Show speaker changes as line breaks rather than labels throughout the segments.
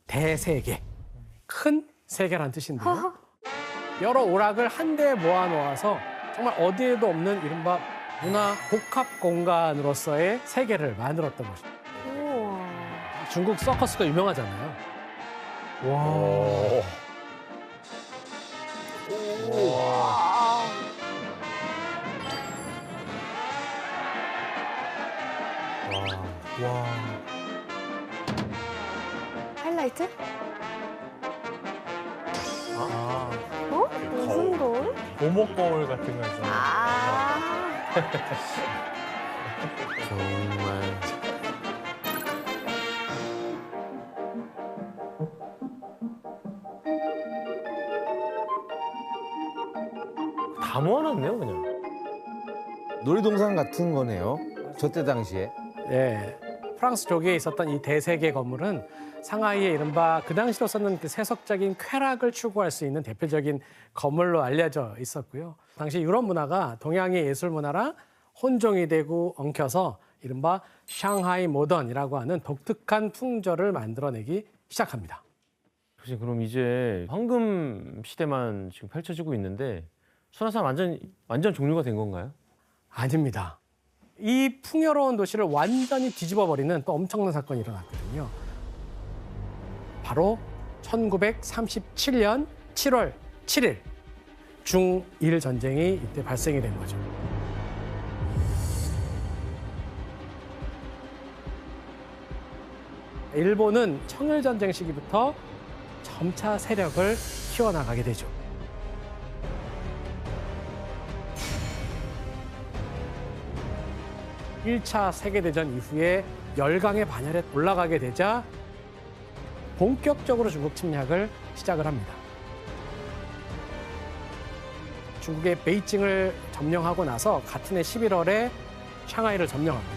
대세계, 큰 세계란 뜻인데요. 여러 오락을 한데 모아놓아서 정말 어디에도 없는 이른바 문화 복합 공간으로서의 세계를 만들었던 것입니다.
우와.
중국 서커스가 유명하잖아요.
와.
와.
하이라이트?
아,
어? 무슨 거울?
오목 거울 같은 거 있잖아요.
아.
정말. 다 모아놨네요, 그냥.
놀이동산 같은 거네요. 저 때 당시에.
예, 프랑스 조계에 있었던 이 대세계 건물은 상하이의 이른바 그 당시로서는 그 세속적인 쾌락을 추구할 수 있는 대표적인 건물로 알려져 있었고요. 당시 유럽 문화가 동양의 예술 문화랑 혼종이 되고 엉켜서 이른바 샹하이 모던이라고 하는 독특한 풍조를 만들어내기 시작합니다.
그치, 그럼 이제 황금 시대만 지금 펼쳐지고 있는데 순화산 완전 종료가 된 건가요?
아닙니다. 이 풍요로운 도시를 완전히 뒤집어버리는 또 엄청난 사건이 일어났거든요. 바로 1937년 7월 7일 중일 전쟁이 이때 발생이 된 거죠. 일본은 청일 전쟁 시기부터 점차 세력을 키워나가게 되죠. 일 차 세계대전 이후에 열강의 반열에 올라가게 되자 본격적으로 중국 침략을 시작을 합니다. 중국의 베이징을 점령하고 나서 같은 해 11월에 샹하이를 점령합니다.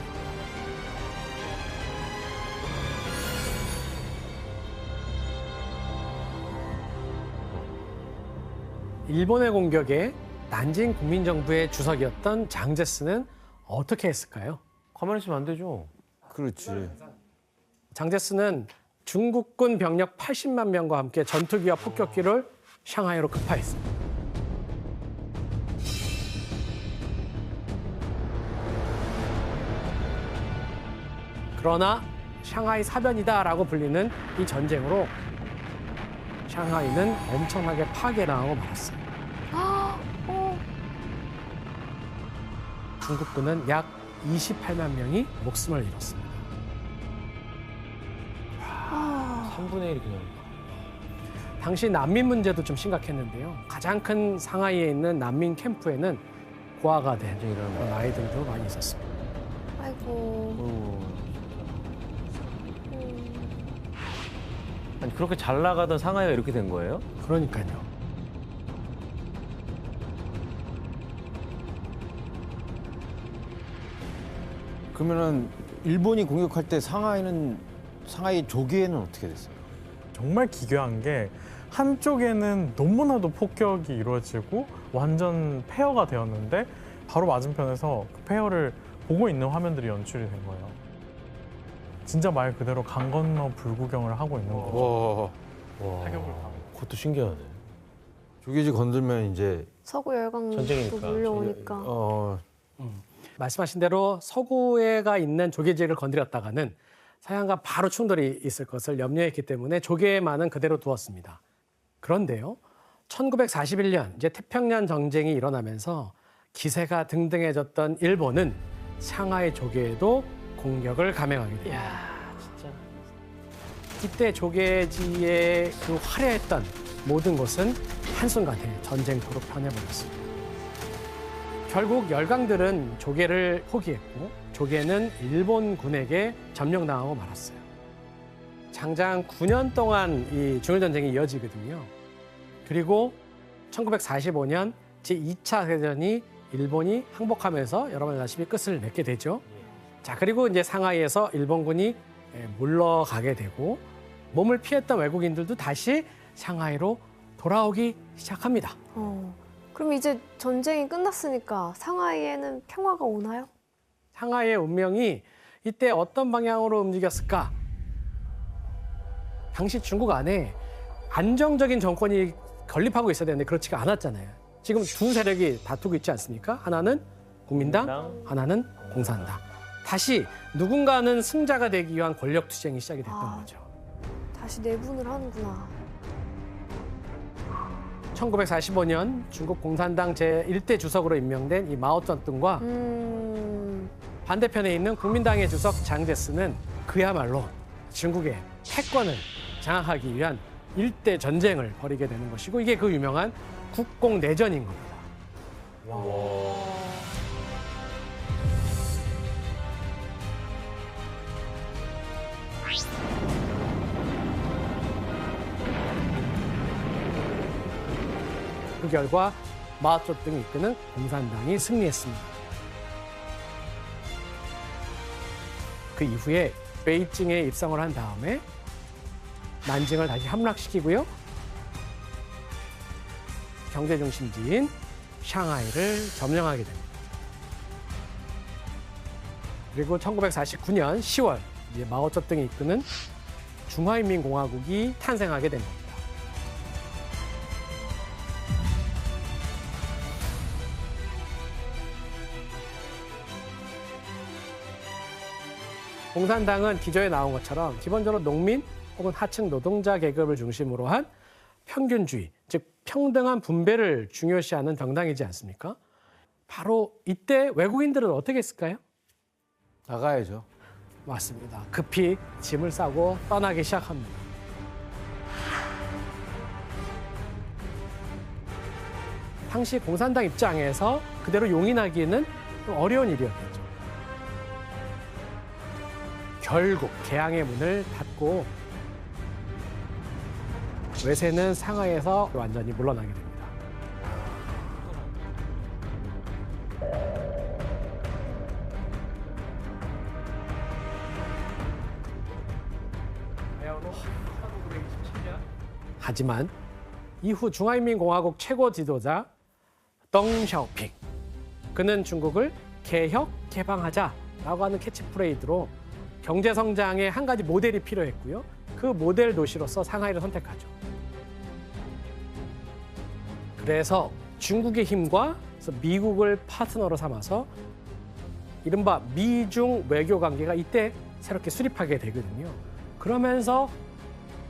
일본의 공격에 난징 국민정부의 주석이었던 장제스는 어떻게 했을까요?
가만히 있으면 안 되죠.
그렇지.
장제스는 중국군 병력 80만 명과 함께 전투기와 폭격기를 샹하이로 급파했습니다. 그러나 샹하이 사변이다라고 불리는 이 전쟁으로 샹하이는 엄청나게 파괴당하고 말았어요. 중국군은 약 28만 명이 목숨을 잃었습니다.
3분의 1이 그냥.
당시 난민 문제도 좀 심각했는데요. 가장 큰 상하이에 있는 난민 캠프에는 고아가 된 그런 아이들도 많이 있었습니다.
아이고.
아니, 그렇게 잘 나가던 상하이가 이렇게 된 거예요?
그러니까요.
그러면은 일본이 공격할 때 상하이 조계에는 어떻게 됐어요?
정말 기괴한 게 한쪽에는 너무나도 폭격이 이루어지고 완전 폐허가 되었는데 바로 맞은편에서 그 폐허를 보고 있는 화면들이 연출이 된 거예요. 진짜 말 그대로 강 건너 불구경을 하고 있는 거죠.
와,
타격을 받고.
그것도 신기하네.
조계지 건들면 이제
서구 열강도
전쟁이니까.
몰려오니까.
말씀하신 대로 서구에가 있는 조계지를 건드렸다가는 서양과 바로 충돌이 있을 것을 염려했기 때문에 조계만은 그대로 두었습니다. 그런데요, 1941년 이제 태평양 전쟁이 일어나면서 기세가 등등해졌던 일본은 샹하이 조계에도 공격을 감행하게 됩니다.
이야, 진짜.
이때 조계지의 그 화려했던 모든 것은 한순간에 전쟁터로 변해버렸습니다. 결국 열강들은 조계를 포기했고 조계는 일본군에게 점령당하고 말았어요. 장장 9년 동안 이 중일전쟁이 이어지거든요. 그리고 1945년 제2차 세전이 일본이 항복하면서 여러분 아시다시피 끝을 맺게 되죠. 자, 그리고 이제 상하이에서 일본군이 물러가게 되고 몸을 피했던 외국인들도 다시 상하이로 돌아오기 시작합니다.
그럼 이제 전쟁이 끝났으니까 상하이에는 평화가 오나요?
상하이의 운명이 이때 어떤 방향으로 움직였을까? 당시 중국 안에 안정적인 정권이 건립하고 있어야 되는데 그렇지가 않았잖아요. 지금 두 세력이 다투고 있지 않습니까? 하나는 국민당,
국민당.
하나는 공산당. 다시 누군가는 승자가 되기 위한 권력 투쟁이 시작이 됐던
아.
거죠.
다시 내분을 하는구나.
1945년 중국 공산당 제1대 주석으로 임명된 이 마오쩌둥과 반대편에 있는 국민당의 주석 장제스는 그야말로 중국의 패권을 장악하기 위한 일대 전쟁을 벌이게 되는 것이고 이게 그 유명한 국공내전인 겁니다. 그 결과 마오쩌둥이 이끄는 공산당이 승리했습니다. 그 이후에 베이징에 입성을 한 다음에 난징을 다시 함락시키고요. 경제 중심지인 샹하이를 점령하게 됩니다. 그리고 1949년 10월 이제 마오쩌둥이 이끄는 중화인민공화국이 탄생하게 된 겁니다. 공산당은 기조에 나온 것처럼 기본적으로 농민 혹은 하층 노동자 계급을 중심으로 한 평균주의, 즉 평등한 분배를 중요시하는 정당이지 않습니까? 바로 이때 외국인들은 어떻게 했을까요?
나가야죠.
맞습니다. 급히 짐을 싸고 떠나기 시작합니다. 당시 공산당 입장에서 그대로 용인하기에는 좀 어려운 일이었겠죠. 결국 개항의 문을 닫고 외세는 상하이에서 완전히 물러나게 됩니다. 하지만 이후 중화인민공화국 최고 지도자 덩샤오핑, 그는 중국을 개혁 개방하자라고 하는 캐치프레이즈로 경제 성장의 한 가지 모델이 필요했고요. 그 모델 도시로서 상하이를 선택하죠. 그래서 중국의 힘과 미국을 파트너로 삼아서 이른바 미중 외교 관계가 이때 새롭게 수립하게 되거든요. 그러면서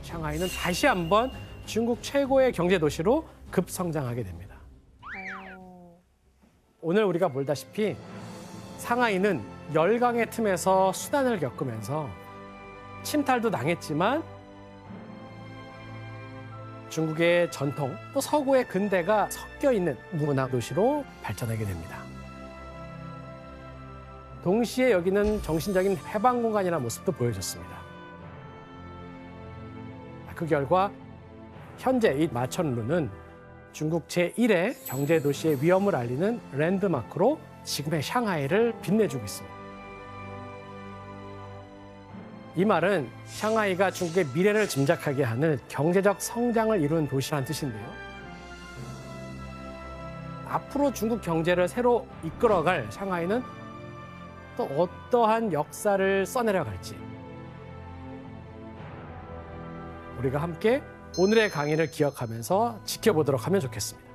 샹하이는 다시 한번 중국 최고의 경제 도시로 급성장하게 됩니다. 오늘 우리가 볼다시피 상하이는 열강의 틈에서 수난을 겪으면서 침탈도 당했지만 중국의 전통 또 서구의 근대가 섞여 있는 문화 도시로 발전하게 됩니다. 동시에 여기는 정신적인 해방 공간이라는 모습도 보여줬습니다. 그 결과 현재 이 마천루는 중국 제1의 경제 도시의 위엄을 알리는 랜드마크로 지금의 샹하이를 빛내주고 있습니다. 이 말은 샹하이가 중국의 미래를 짐작하게 하는 경제적 성장을 이룬 도시라는 뜻인데요. 앞으로 중국 경제를 새로 이끌어갈 샹하이는 또 어떠한 역사를 써내려갈지 우리가 함께 오늘의 강의를 기억하면서 지켜보도록 하면 좋겠습니다.